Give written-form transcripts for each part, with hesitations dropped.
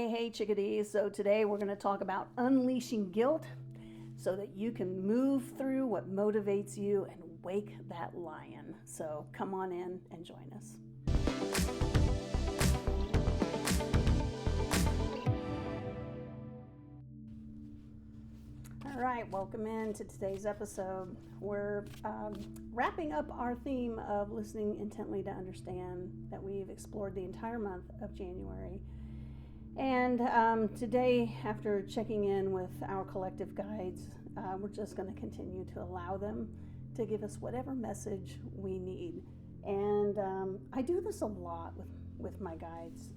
Hey chickadees, so today we're going to talk about unleashing guilt so that you can move through what motivates you and wake that lion. So come on in and join us. All right, welcome into today's episode. We're wrapping up our theme of listening intently to understand that we've explored the entire month of January. And today, after checking in with our collective guides, we're just going to continue to allow them to give us whatever message we need. And I do this a lot with my guides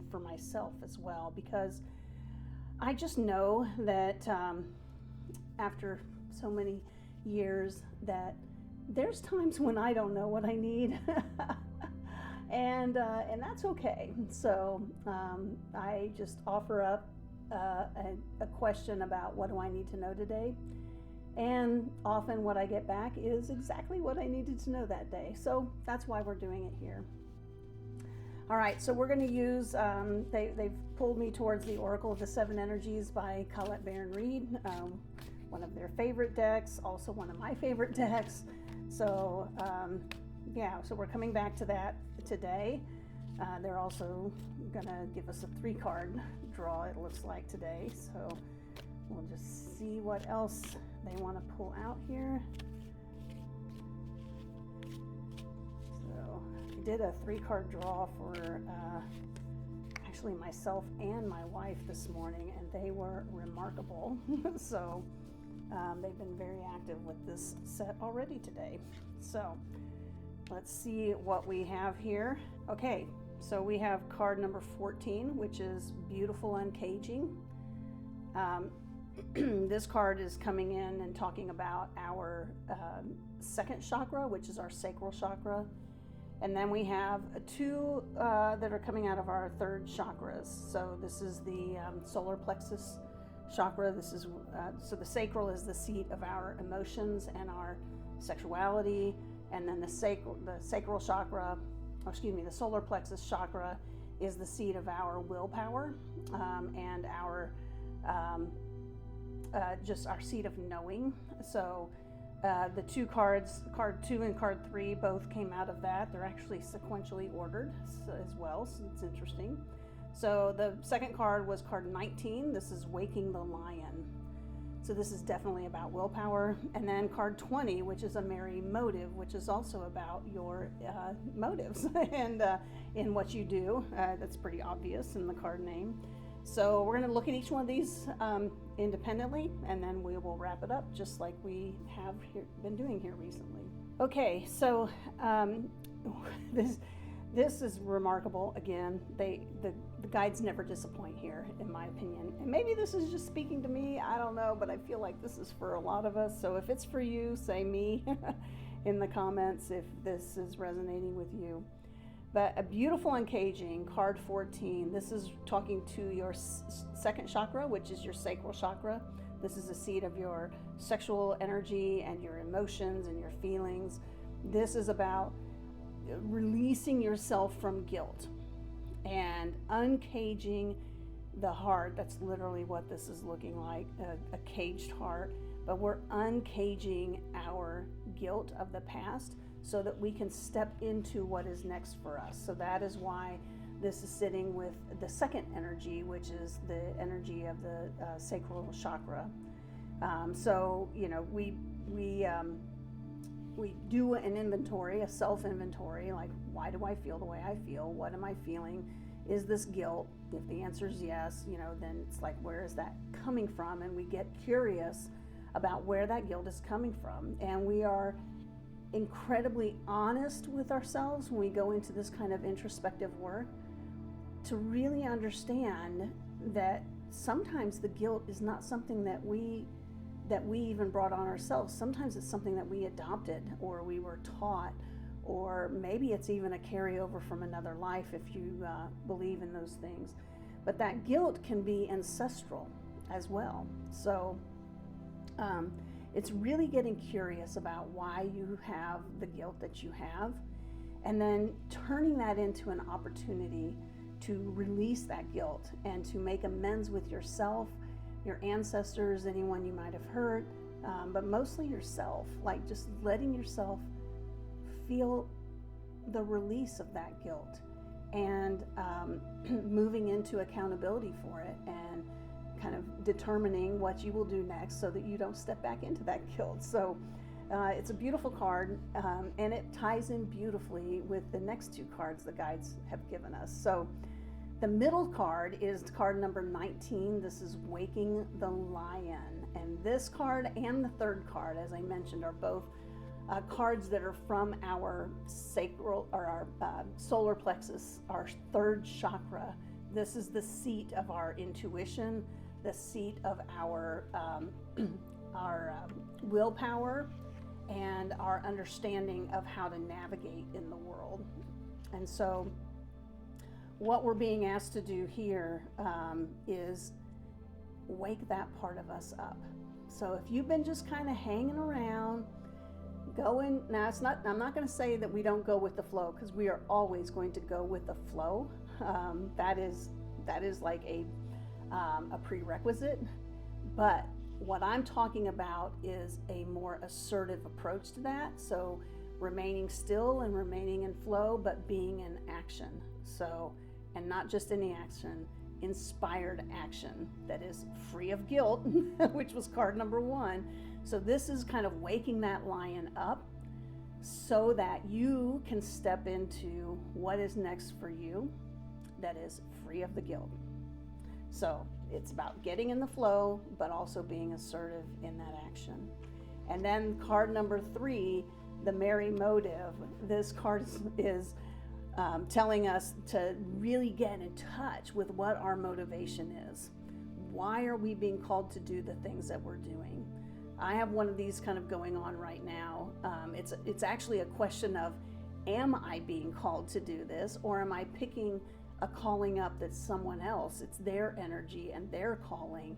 for myself as well, because I just know that after so many years that there's times when I don't know what I need. And that's okay. So I just offer up a question about what do I need to know today, and often what I get back is exactly what I needed to know that day. So that's why we're doing it here. All right, so we're going to use, they've pulled me towards the Oracle of the Seven Energies by Colette Baron-Reid, one of their favorite decks, also one of my favorite decks. So so we're coming back to that today. They're also gonna give us a 3-card draw, it looks like, today. So we'll just see what else they want to pull out here. So I did a 3-card draw for actually myself and my wife this morning, and they were remarkable. So they've been very active with this set already today. So let's see what we have here. Okay, so we have card number 14, which is Beautiful Uncaging. This card is coming in and talking about our second chakra, which is our sacral chakra. And then we have 2 that are coming out of our third chakras. So this is the solar plexus chakra. This is so the sacral is the seat of our emotions and our sexuality. And then the sacral chakra, the solar plexus chakra is the seat of our willpower and our just our seat of knowing. So the 2 cards, card 2 and card 3, both came out of that. They're actually sequentially ordered as well, so it's interesting. So the second card was card 19. This is Waking the Lion. So this is definitely about willpower. And then card 20, which is a merry motive, which is also about your motives and in what you do. That's pretty obvious in the card name. So we're going to look at each one of these independently, and then we will wrap it up just like we have been doing here recently. Okay, so this is remarkable. Again, the guides never disappoint here, in my opinion. And maybe this is just speaking to me, I don't know, but I feel like this is for a lot of us. So if it's for you, say me in the comments if this is resonating with you. But a Beautiful Uncaging, card 14, this is talking to your second chakra, which is your sacral chakra. This is the seat of your sexual energy and your emotions and your feelings. This is about releasing yourself from guilt and uncaging the heart. That's literally what this is looking like, a caged heart. But we're uncaging our guilt of the past so that we can step into what is next for us. So that is why this is sitting with the second energy, which is the energy of the sacral chakra. So you know, we do an inventory, a self-inventory, like, why do I feel the way I feel? What am I feeling? Is this guilt? If the answer is yes, then it's like, where is that coming from? And we get curious about where that guilt is coming from. And we are incredibly honest with ourselves when we go into this kind of introspective work to really understand that sometimes the guilt is not something that we even brought on ourselves. Sometimes it's something that we adopted or we were taught, or maybe it's even a carryover from another life if you believe in those things. But that guilt can be ancestral as well. So it's really getting curious about why you have the guilt that you have, and then turning that into an opportunity to release that guilt and to make amends with yourself, your ancestors, anyone you might have hurt, but mostly yourself, like just letting yourself feel the release of that guilt and moving into accountability for it and kind of determining what you will do next so that you don't step back into that guilt. So it's a beautiful card, and it ties in beautifully with the next two cards the guides have given us. So the middle card is card number 19. This is Waking the Lion. And this card and the third card, as I mentioned, are both cards that are from our sacral or our solar plexus, our third chakra. This is the seat of our intuition, the seat of our willpower, and our understanding of how to navigate in the world. And so what we're being asked to do here is wake that part of us up. So if you've been just kind of hanging around, going, now it's not, I'm not going to say that we don't go with the flow, because we are always going to go with the flow. That is like a prerequisite. But what I'm talking about is a more assertive approach to that. So remaining still and remaining in flow, but being in action. So, and not just any action, inspired action that is free of guilt, which was card number 1. So this is kind of waking that lion up so that you can step into what is next for you that is free of the guilt. So it's about getting in the flow, but also being assertive in that action. And then card number 3, the Merry Motive. This card is telling us to really get in touch with what our motivation is. Why are we being called to do the things that we're doing? I have one of these kind of going on right now. It's actually a question of, am I being called to do this, or am I picking a calling up that's someone else? It's their energy and their calling,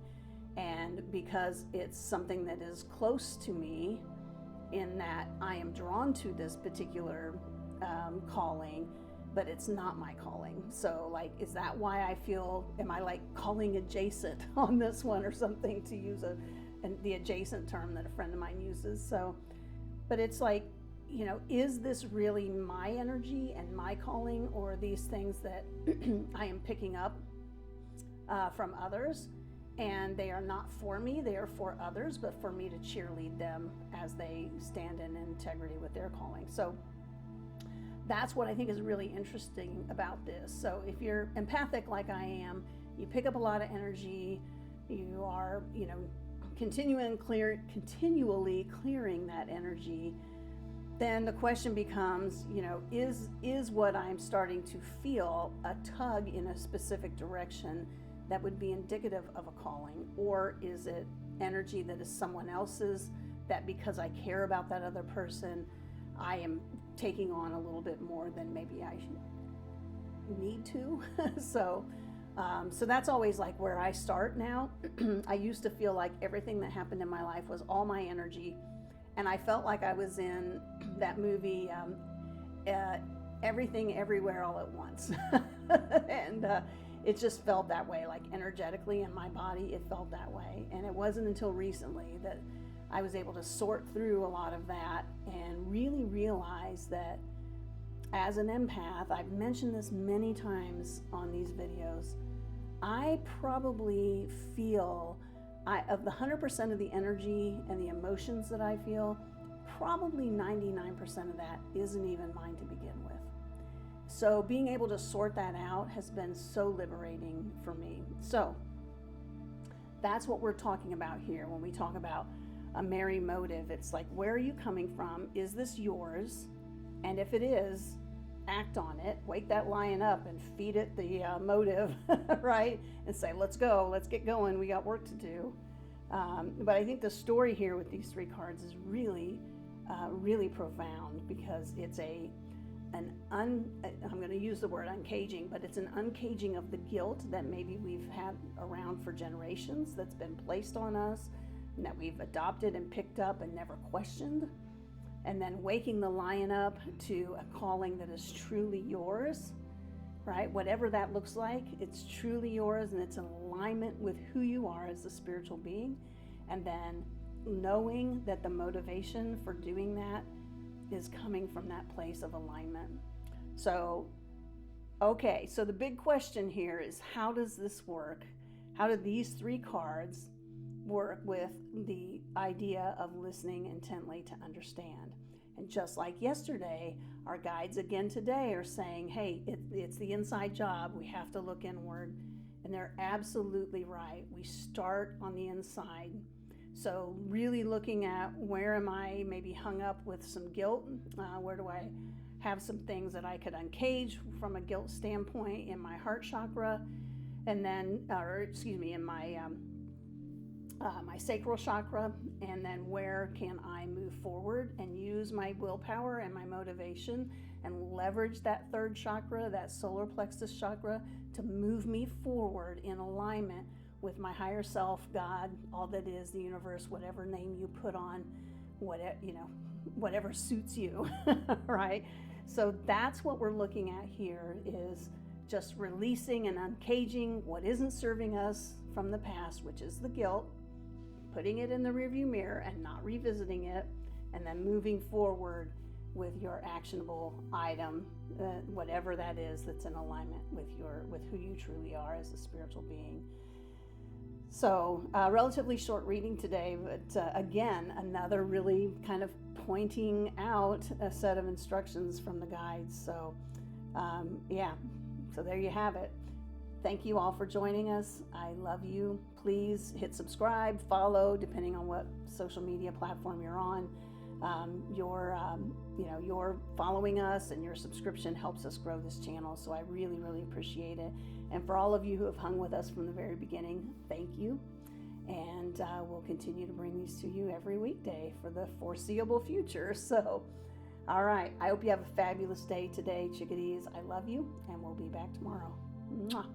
and because it's something that is close to me in that I am drawn to this particular calling, but it's not my calling. So like, is that why I feel, am I like calling adjacent on this one or something, to use the adjacent term that a friend of mine uses? So, but it's like, you know, is this really my energy and my calling, or are these things that I am picking up from others, and they are not for me, they are for others, but for me to cheerlead them as they stand in integrity with their calling. So that's what I think is really interesting about this. So if you're empathic like I am, you pick up a lot of energy, you are, you know, continually clearing that energy, then the question becomes, you know, is what I'm starting to feel a tug in a specific direction that would be indicative of a calling, or is it energy that is someone else's, that because I care about that other person, I am taking on a little bit more than maybe I need to. So that's always like where I start now. I used to feel like everything that happened in my life was all my energy, and I felt like I was in that movie, Everything Everywhere All at Once. And it just felt that way, like energetically in my body, it felt that way. And it wasn't until recently that I was able to sort through a lot of that and really realize that as an empath, I've mentioned this many times on these videos, I probably feel, of the 100% of the energy and the emotions that I feel, probably 99% of that isn't even mine to begin with. So being able to sort that out has been so liberating for me. So that's what we're talking about here when we talk about a merry motive. It's like, where are you coming from? Is this yours? And if it is, act on it. Wake that lion up and feed it the motive, right? And say, let's go, let's get going. We got work to do. But I think the story here with these 3 cards is really, really profound, because it's I'm going to use the word uncaging, but it's an uncaging of the guilt that maybe we've had around for generations, that's been placed on us, and that we've adopted and picked up and never questioned. And then waking the lion up to a calling that is truly yours, right? Whatever that looks like, it's truly yours, and it's in alignment with who you are as a spiritual being. And then knowing that the motivation for doing that is coming from that place of alignment. So, okay, so the big question here is, how does this work? How do these 3 cards work with the idea of listening intently to understand? And just like yesterday, our guides again today are saying, hey, it's the inside job. We have to look inward. And they're absolutely right. We start on the inside. So really looking at, where am I maybe hung up with some guilt? Where do I have some things that I could uncage from a guilt standpoint in my heart chakra? And then, in my sacral chakra, and then where can I move forward and use my willpower and my motivation and leverage that 3rd chakra, that solar plexus chakra, to move me forward in alignment with my higher self, God, all that is, the universe, whatever name you put on, whatever suits you, right? So that's what we're looking at here, is just releasing and uncaging what isn't serving us from the past, which is the guilt, putting it in the rearview mirror and not revisiting it, and then moving forward with your actionable item, whatever that is, that's in alignment with who you truly are as a spiritual being. So relatively short reading today, but again, another really kind of pointing out a set of instructions from the guides. So so there you have it. Thank you all for joining us. I love you. Please hit subscribe, follow, depending on what social media platform you're on. Your following us and your subscription helps us grow this channel, so I really, really appreciate it. And for all of you who have hung with us from the very beginning, thank you. And we'll continue to bring these to you every weekday for the foreseeable future. So, all right. I hope you have a fabulous day today, chickadees. I love you, and we'll be back tomorrow. Mwah.